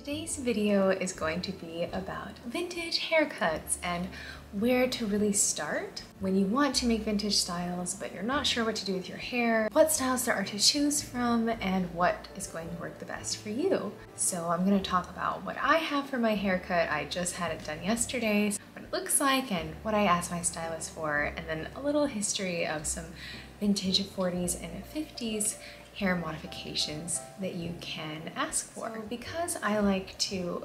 Today's video is going to be about vintage haircuts and where to really start when you want to make vintage styles but you're not sure what to do with your hair, what styles there are to choose from, and what is going to work the best for you. So I'm going to talk about what I have for my haircut. I just had it done yesterday, what it looks like and what I asked my stylist for, and then a little history of some vintage 40s and 50s hair modifications that you can ask for. So because I like to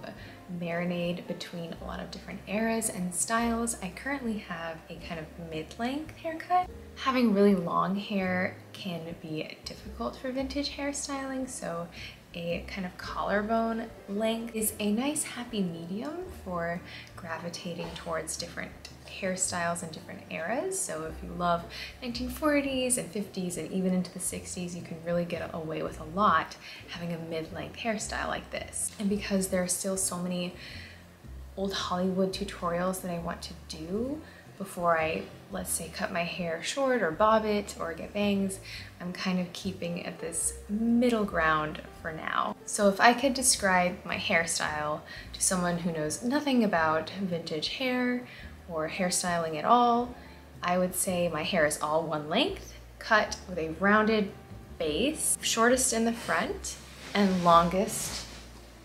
marinate between a lot of different eras and styles, I currently have a kind of mid-length haircut. Having really long hair can be difficult for vintage hairstyling, so a kind of collarbone length is a nice happy medium for gravitating towards different hairstyles and different eras. So if you love 1940s and 50s and even into the 60s, you can really get away with a lot having a mid-length hairstyle like this. And because there are still so many old Hollywood tutorials that I want to do before I, let's say, cut my hair short or bob it or get bangs, I'm kind of keeping at this middle ground for now. So if I could describe my hairstyle to someone who knows nothing about vintage hair or hairstyling at all, I would say my hair is all one length, cut with a rounded base, shortest in the front and longest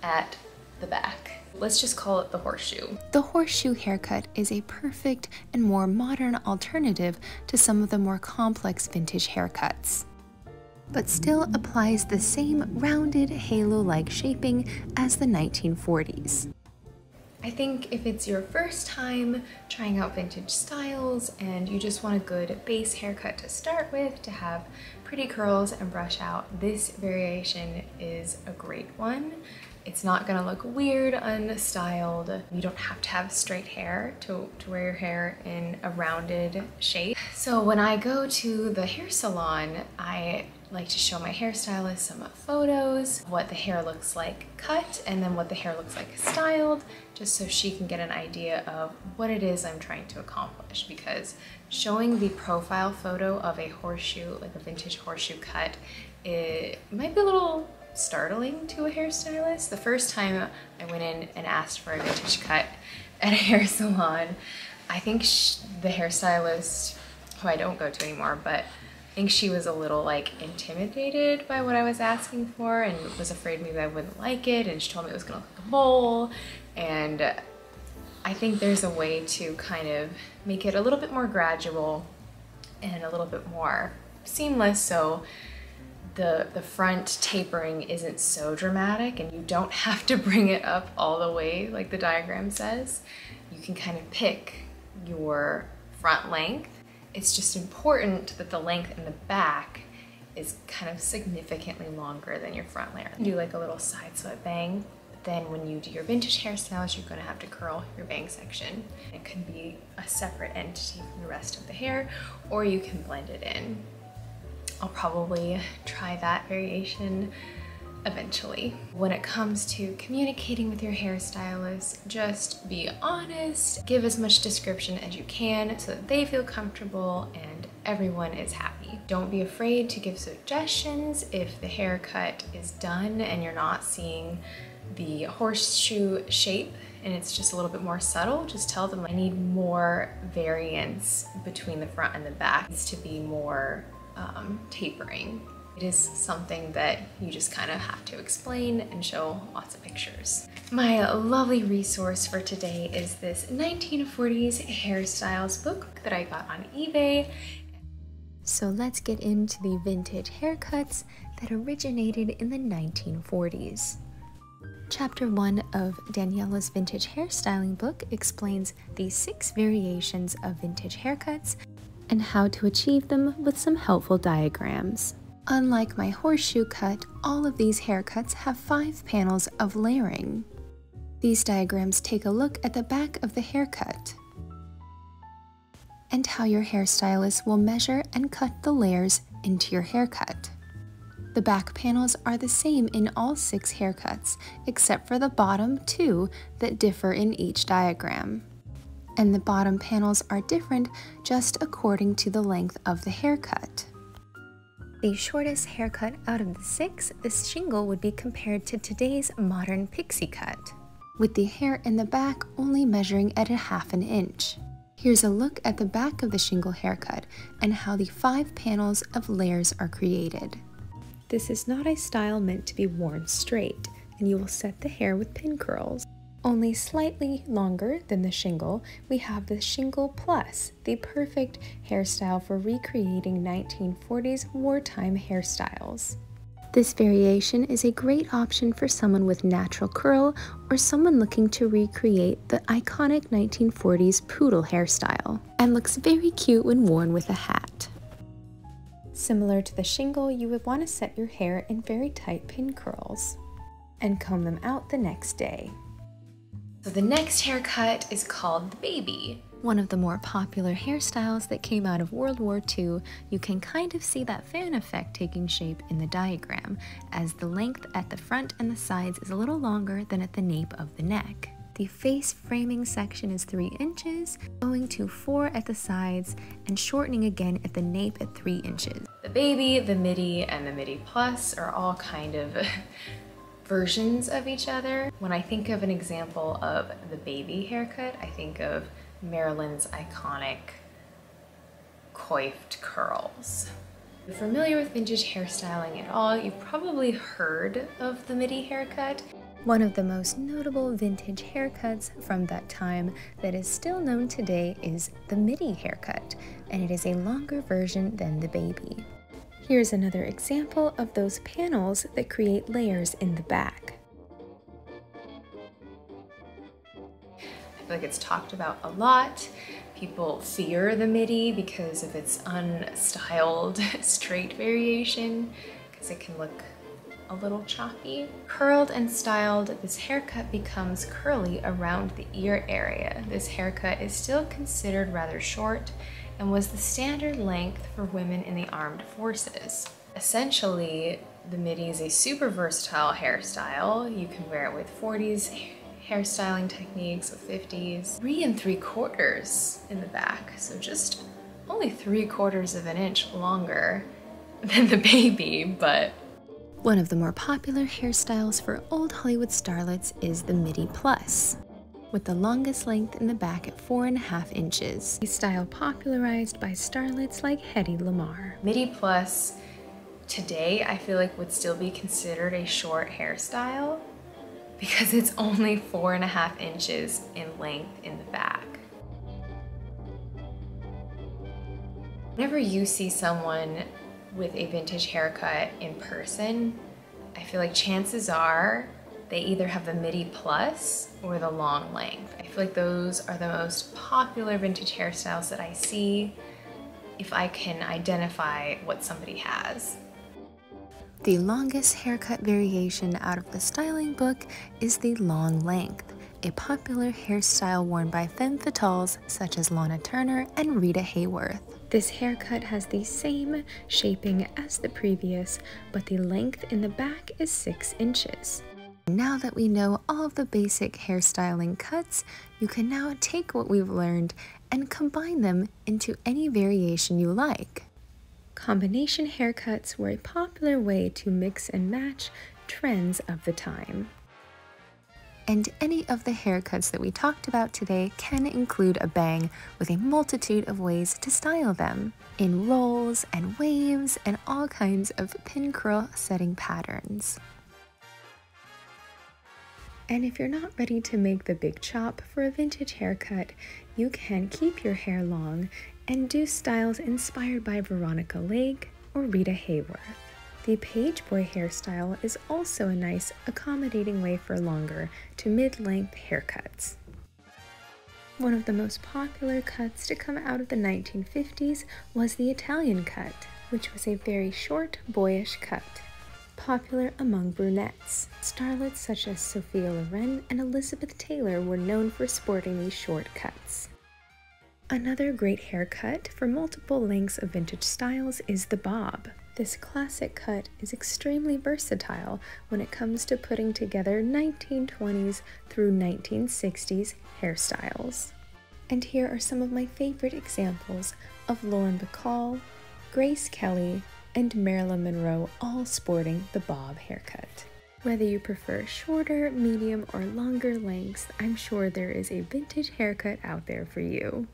at the back. Let's just call it the horseshoe. The horseshoe haircut is a perfect and more modern alternative to some of the more complex vintage haircuts, but still applies the same rounded halo-like shaping as the 1940s. I think if it's your first time trying out vintage styles and you just want a good base haircut to start with, to have pretty curls and brush out, this variation is a great one. It's not gonna look weird unstyled. You don't have to have straight hair to wear your hair in a rounded shape. So when I go to the hair salon, I like to show my hairstylist some photos, what the hair looks like cut, and then what the hair looks like styled, just so she can get an idea of what it is I'm trying to accomplish. Because showing the profile photo of a horseshoe, like a vintage horseshoe cut, it might be a little startling to a hairstylist. The first time I went in and asked for a vintage cut at a hair salon, I think the hairstylist, who I don't go to anymore, but I think she was a little like intimidated by what I was asking for and was afraid maybe I wouldn't like it, and she told me it was gonna look like a bowl. And I think there's a way to kind of make it a little bit more gradual and a little bit more seamless, so the front tapering isn't so dramatic and you don't have to bring it up all the way like the diagram says. You can kind of pick your front length. It's just important that the length in the back is kind of significantly longer than your front layer. Do like a little side swept bang, but then when you do your vintage hairstyles, you're gonna have to curl your bang section. It can be a separate entity from the rest of the hair, or you can blend it in. I'll probably try that variation eventually. When it comes to communicating with your hairstylist, just be honest, give as much description as you can so that they feel comfortable and everyone is happy. Don't be afraid to give suggestions if the haircut is done and you're not seeing the horseshoe shape and it's just a little bit more subtle. Just tell them I need more variance between the front and the back. It needs to be more tapering. It is something that you just kind of have to explain and show lots of pictures. My lovely resource for today is this 1940s Hairstyles book that I got on eBay. So let's get into the vintage haircuts that originated in the 1940s. Chapter 1 of Daniela's Vintage Hairstyling book explains the 6 variations of vintage haircuts and how to achieve them with some helpful diagrams. Unlike my horseshoe cut, all of these haircuts have 5 panels of layering. These diagrams take a look at the back of the haircut and how your hairstylist will measure and cut the layers into your haircut. The back panels are the same in all 6 haircuts, except for the bottom 2 that differ in each diagram. And the bottom panels are different just according to the length of the haircut. The shortest haircut out of the 6, this shingle would be compared to today's modern pixie cut, with the hair in the back only measuring at 1/2 inch. Here's a look at the back of the shingle haircut and how the 5 panels of layers are created. This is not a style meant to be worn straight, and you will set the hair with pin curls. Only slightly longer than the shingle, we have the Shingle Plus, the perfect hairstyle for recreating 1940s wartime hairstyles. This variation is a great option for someone with natural curl or someone looking to recreate the iconic 1940s poodle hairstyle, and looks very cute when worn with a hat. Similar to the shingle, you would want to set your hair in very tight pin curls and comb them out the next day. So the next haircut is called the baby. One of the more popular hairstyles that came out of World War II, you can kind of see that fan effect taking shape in the diagram, as the length at the front and the sides is a little longer than at the nape of the neck. The face framing section is 3 inches, going to 4 at the sides, and shortening again at the nape at 3 inches. The baby, the midi, and the midi plus are all kind of versions of each other. When I think of an example of the baby haircut, I think of Marilyn's iconic coiffed curls. If you're familiar with vintage hairstyling at all, you've probably heard of the midi haircut. One of the most notable vintage haircuts from that time that is still known today is the midi haircut, and it is a longer version than the baby. Here's another example of those panels that create layers in the back. I feel like it's talked about a lot. People fear the midi because of its unstyled straight variation, because it can look a little choppy. Curled and styled, this haircut becomes curly around the ear area. This haircut is still considered rather short and was the standard length for women in the armed forces. Essentially, the midi is a super versatile hairstyle. You can wear it with 40s hairstyling techniques, with 50s. 3 3/4 in the back, so just only 3/4 of an inch longer than the baby, but one of the more popular hairstyles for old Hollywood starlets is the midi plus, with the longest length in the back at 4.5 inches, a style popularized by starlets like Hedy Lamarr. Midi plus today I feel like would still be considered a short hairstyle because it's only 4.5 inches in length in the back. Whenever you see someone with a vintage haircut in person, I feel like chances are they either have the midi plus or the long length. I feel like those are the most popular vintage hairstyles that I see if I can identify what somebody has. The longest haircut variation out of the styling book is the long length, a popular hairstyle worn by femme fatales such as Lana Turner and Rita Hayworth. This haircut has the same shaping as the previous, but the length in the back is 6 inches. Now that we know all of the basic hairstyling cuts, you can now take what we've learned and combine them into any variation you like. Combination haircuts were a popular way to mix and match trends of the time. And any of the haircuts that we talked about today can include a bang, with a multitude of ways to style them, in rolls and waves and all kinds of pin curl setting patterns. And if you're not ready to make the big chop for a vintage haircut, you can keep your hair long and do styles inspired by Veronica Lake or Rita Hayworth. The page boy hairstyle is also a nice, accommodating way for longer to mid-length haircuts. One of the most popular cuts to come out of the 1950s was the Italian cut, which was a very short, boyish cut, popular among brunettes. Starlets such as Sophia Loren and Elizabeth Taylor were known for sporting these short cuts. Another great haircut for multiple lengths of vintage styles is the bob. This classic cut is extremely versatile when it comes to putting together 1920s through 1960s hairstyles. And here are some of my favorite examples of Lauren Bacall, Grace Kelly, and Marilyn Monroe all sporting the bob haircut. Whether you prefer shorter, medium, or longer lengths, I'm sure there is a vintage haircut out there for you.